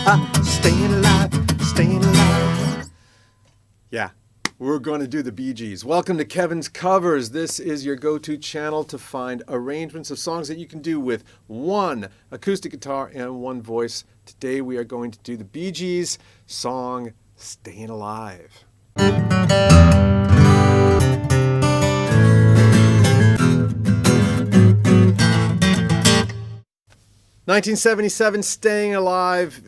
Staying alive, staying alive. Yeah, we're going to do the Bee Gees. Welcome to Kevin's Covers. This is your go-to channel to find arrangements of songs that you can do with one acoustic guitar and one voice. Today we are going to do the Bee Gees song Stayin' Alive. 1977, Stayin' Alive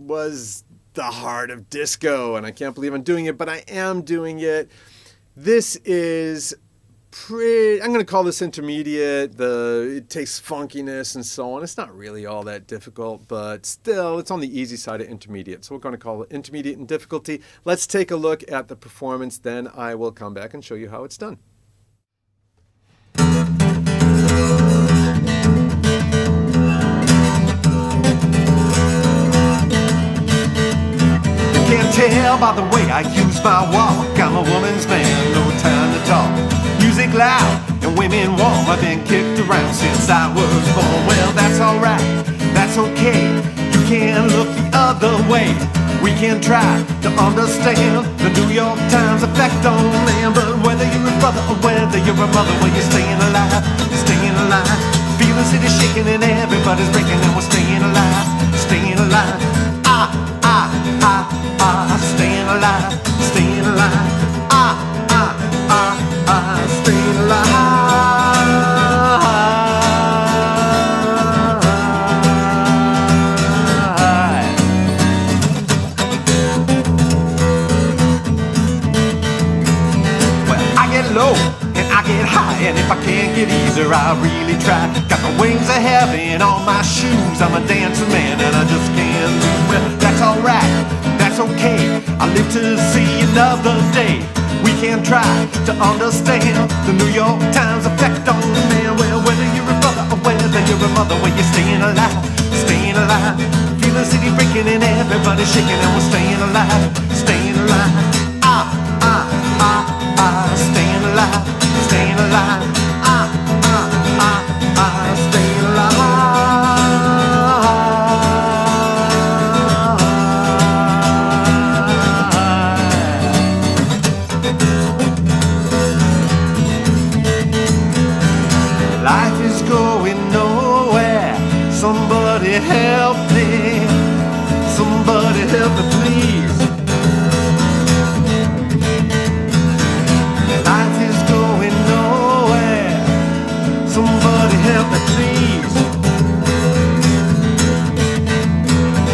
was the heart of disco, and I can't believe I'm doing it, but I am doing it. This is I'm going to call this intermediate. It takes funkiness and so on. It's not really all that difficult, but still, it's on the easy side of intermediate. So we're going to call it intermediate in difficulty. Let's take a look at the performance, then I will come back and show you how it's done. Tell by the way I use my walk, I'm a woman's man, no time to talk. Music loud and women warm, I've been kicked around since I was born. Well, that's alright, that's okay. You can look the other way. We can try to understand the New York Times effect on man. But whether you're a brother or whether you're a mother, well, you're staying alive, staying alive. Feel the city shaking and everybody's breaking, and we're staying alive, staying alive. Staying alive, staying alive. Staying alive. Well, I get low and I get high, and if I can't get either, I really try. Got the wings of heaven on my shoes. I'm a dancing man and I just can't lose. Well, that's alright, that's okay. I live to see another day. We can try to understand the New York Times effect on man. Well, whether you're a brother or whether you're a mother, well, you're staying alive, staying alive. Feel the city breaking and everybody shaking, and we're staying alive, staying alive. Staying alive, staying alive. Staying alive. Life is going nowhere. Somebody help me. Somebody help me, please. Life is going nowhere. Somebody help me, please.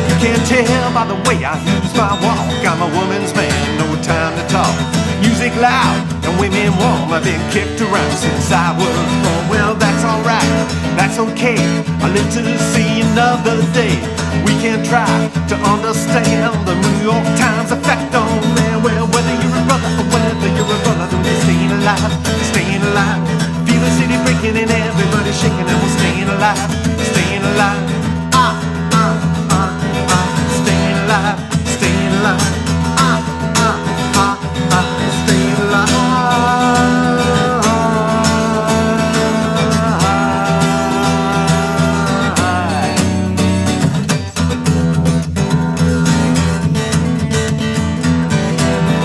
You can't tell by the way I use my walk, I'm a woman's man, no time to talk. Music loud and women warm, I've been kicked around since I was born. Well, that's alright, that's okay. I live to see another day. We can try to understand the New York Times effect on man. Well, whether you're a brother or whether you're a brother, then we're staying alive, staying alive. Feel the city breaking and everybody shaking, and we're staying alive, staying alive. Staying alive, staying alive. Staying alive.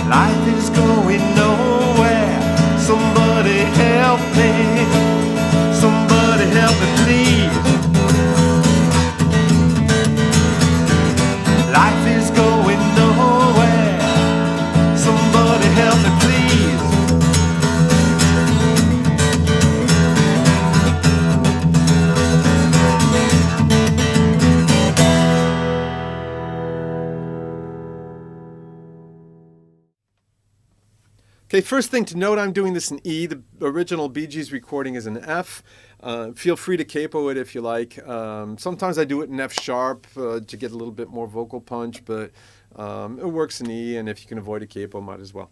Life is going nowhere. Somebody help me. Somebody help me, please. Life is going nowhere. Somebody help me, please. Okay, first thing to note, I'm doing this in E. The original Bee Gees recording is in F. Feel free to capo it if you like. Sometimes I do it in F sharp to get a little bit more vocal punch, but it works in E, and if you can avoid a capo, might as well.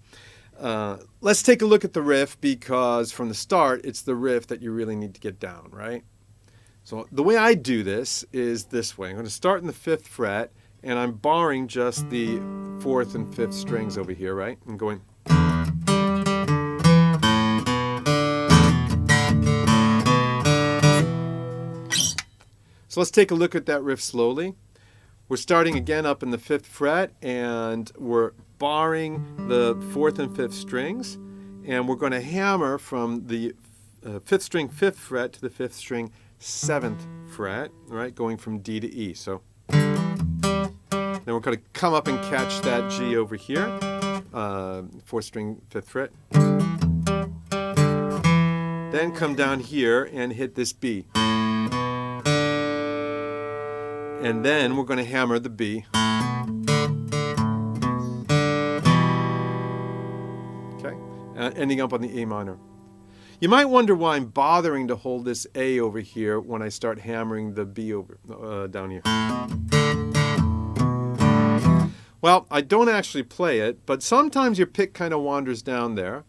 Let's take a look at the riff, because from the start, it's the riff that you really need to get down, right? So the way I do this is this way. I'm going to start in the 5th fret, and I'm barring just the 4th and 5th strings over here, right? I'm going... So let's take a look at that riff slowly. We're starting again up in the 5th fret, and we're barring the 4th and 5th strings, and we're going to hammer from the 5th string 5th fret to the 5th string 7th fret, right, going from D to E. So then we're going to come up and catch that G over here, 4th string 5th fret. Then come down here and hit this B. And then we're going to hammer the B. Okay, ending up on the A minor. You might wonder why I'm bothering to hold this A over here when I start hammering the B over down here. Well, I don't actually play it, but sometimes your pick kind of wanders down there.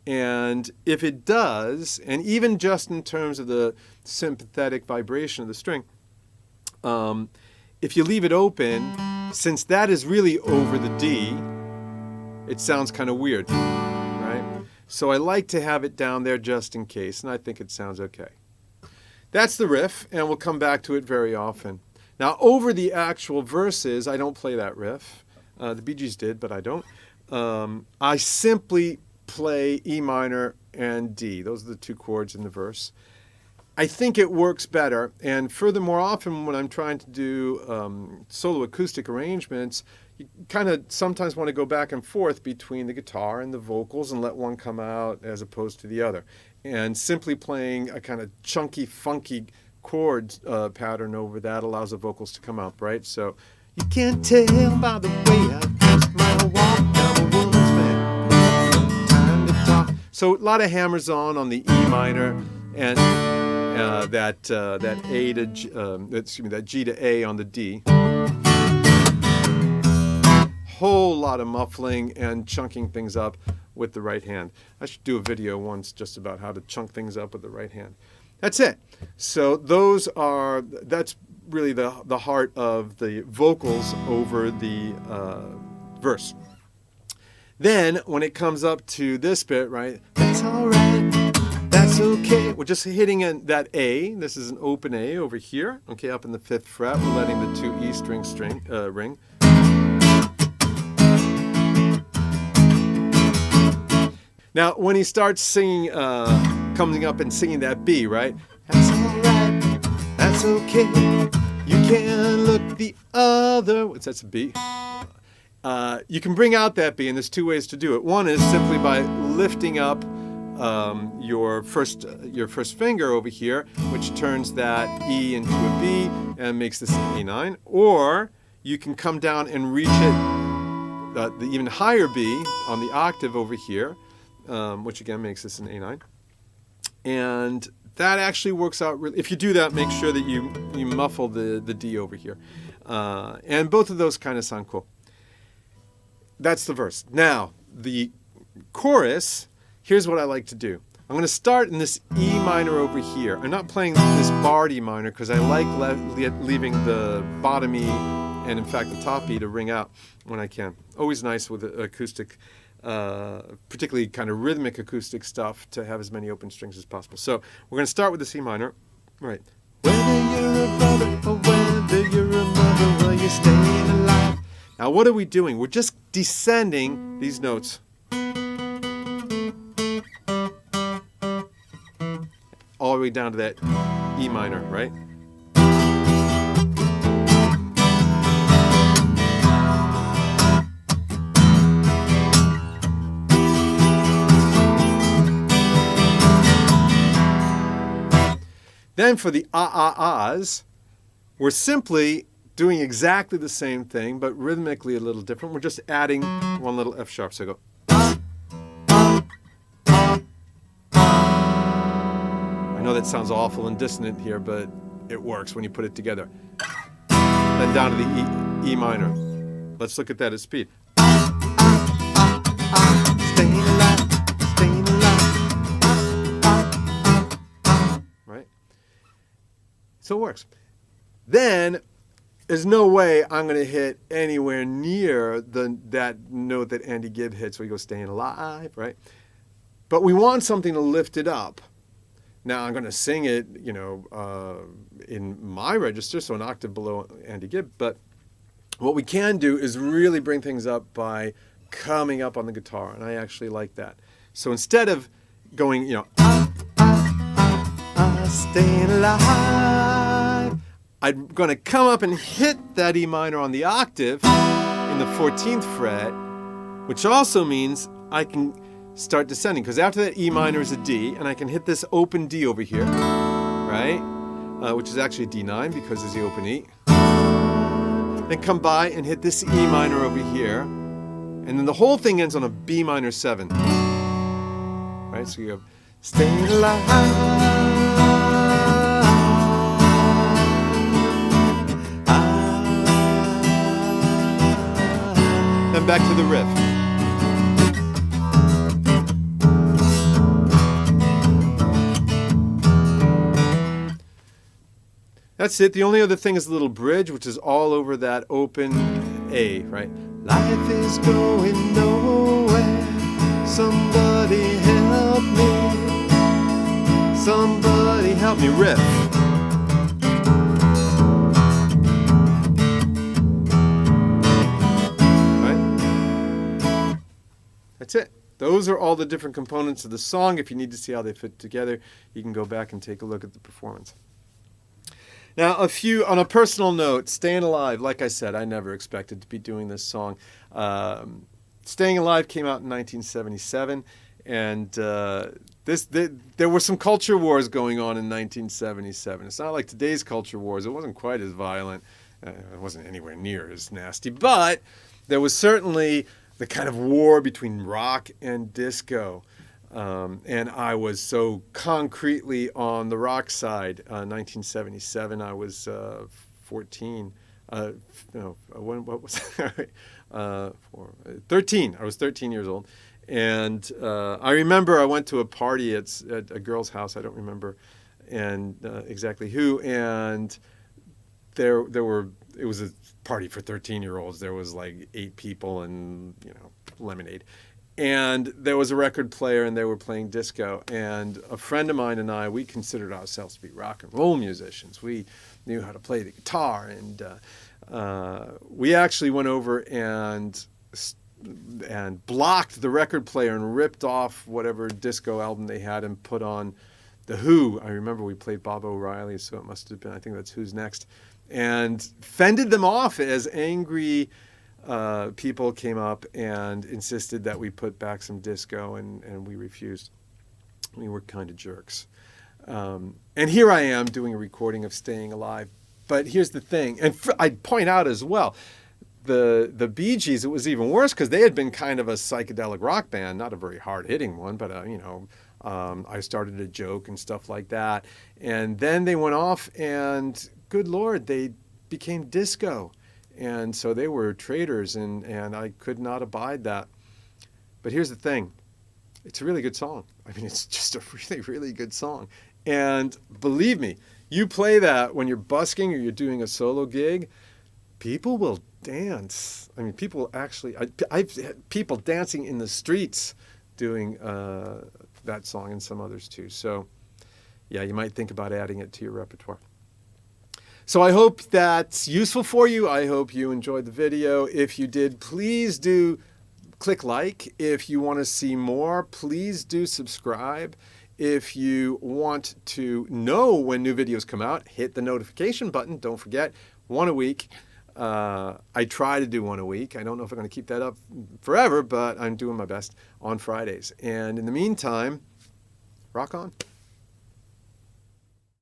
And if it does, and even just in terms of the sympathetic vibration of the string, if you leave it open, since that is really over the D, it sounds kind of weird, right? So I like to have it down there just in case, and I think it sounds okay. That's the riff, and we'll come back to it very often. Now, over the actual verses, I don't play that riff. The Bee Gees did, but I don't. I simply play E minor and D. Those are the 2 chords in the verse. I think it works better, and furthermore, often when I'm trying to do solo acoustic arrangements, you kind of sometimes want to go back and forth between the guitar and the vocals and let one come out as opposed to the other. And simply playing a kind of chunky, funky chord pattern over that allows the vocals to come out, right? So you can't tell by the way I twist my walk, I'm a woman's man. Time to talk. So a lot of hammers on the E minor, and that A to G, that G to A on the D. Whole lot of muffling and chunking things up with the right hand. I should do a video once just about how to chunk things up with the right hand. That's it. So that's really the heart of the vocals over the verse. Then when it comes up to this bit, right, that's all right, that's okay. We're just hitting that A. This is an open A over here, okay, up in the 5th fret. We're letting the 2 E strings ring. Now, when he starts singing, coming up and singing that B, right? That's all right, that's okay. You can look the other. That's a B. You can bring out that B, and there's 2 ways to do it. One is simply by lifting up your first finger over here, which turns that E into a B and makes this an A9. Or you can come down and reach it, the even higher B on the octave over here, which again makes this an A9. And that actually works out really. If you do that, make sure that you muffle the D over here. And both of those kind of sound cool. That's the verse. Now, the chorus, here's what I like to do. I'm going to start in this E minor over here. I'm not playing this barred E minor because I like leaving the bottom E and, in fact, the top E to ring out when I can. Always nice with acoustic, particularly kind of rhythmic acoustic stuff, to have as many open strings as possible. So we're going to start with the C minor. Right. Whether you're a brother or whether you're a mother, well, you're staying alive. Now, what are we doing? We're just descending these notes. All the way down to that E minor, right? Then for the ah-ah-ahs, we're simply doing exactly the same thing, but rhythmically a little different. We're just adding one little F sharp. So I go. I know that sounds awful and dissonant here, but it works when you put it together. Then down to the E minor. Let's look at that at speed. Staying alive, staying alive. Right? So it works. Then there's no way I'm going to hit anywhere near that note that Andy Gibb hits, where he goes staying alive, right? But we want something to lift it up. Now I'm going to sing it, in my register, so an octave below Andy Gibb, but What we can do is really bring things up by coming up on the guitar, and I actually like that. So instead of going, staying alive, I'm going to come up and hit that E minor on the octave in the 14th fret, which also means I can start descending, because after that E minor is a D, and I can hit this open D over here, right? Which is actually a D9 because it's the open E. Then come by and hit this E minor over here, and then the whole thing ends on a B minor 7. Right? So you have staying alive. Then back to the riff. That's it. The only other thing is the little bridge, which is all over that open A, right? Life is going nowhere. Somebody help me. Somebody help me riff. Right? That's it. Those are all the different components of the song. If you need to see how they fit together, you can go back and take a look at the performance. Now, on a personal note, Stayin Alive, like I said, I never expected to be doing this song. Stayin Alive came out in 1977, and there were some culture wars going on in 1977. It's not like today's culture wars. It wasn't quite as violent. It wasn't anywhere near as nasty, but there was certainly the kind of war between rock and disco. And I was so concretely on the rock side. 1977, I was 14. What was I? 13. I was 13 years old. And I remember I went to a party at a girl's house. I don't remember exactly who. And it was a party for 13-year-olds. There was like 8 people and, lemonade. And there was a record player, and they were playing disco. And a friend of mine and I, we considered ourselves to be rock and roll musicians. We knew how to play the guitar, and we actually went over and blocked the record player and ripped off whatever disco album they had and put on The Who. I remember we played Bob O'Reilly, so it must have been, I think that's Who's Next. And fended them off as angry people came up and insisted that we put back some disco, and we refused. We were kind of jerks. And here I am doing a recording of Stayin Alive. But here's the thing, and I'd point out as well, the Bee Gees, it was even worse because they had been kind of a psychedelic rock band, not a very hard-hitting one, but I started a joke and stuff like that. And then they went off, and good Lord, they became disco. And so they were traitors, and I could not abide that. But here's the thing. It's a really good song. I mean, it's just a really, really good song. And believe me, you play that when you're busking or you're doing a solo gig, people will dance. I mean, people actually, I've had people dancing in the streets doing that song and some others too. So, yeah, you might think about adding it to your repertoire. So I hope that's useful for you. I hope you enjoyed the video. If you did, please do click like. If you want to see more, please do subscribe. If you want to know when new videos come out, hit the notification button. Don't forget, 1 a week. I try to do 1 a week. I don't know if I'm going to keep that up forever, but I'm doing my best on Fridays. And in the meantime, rock on.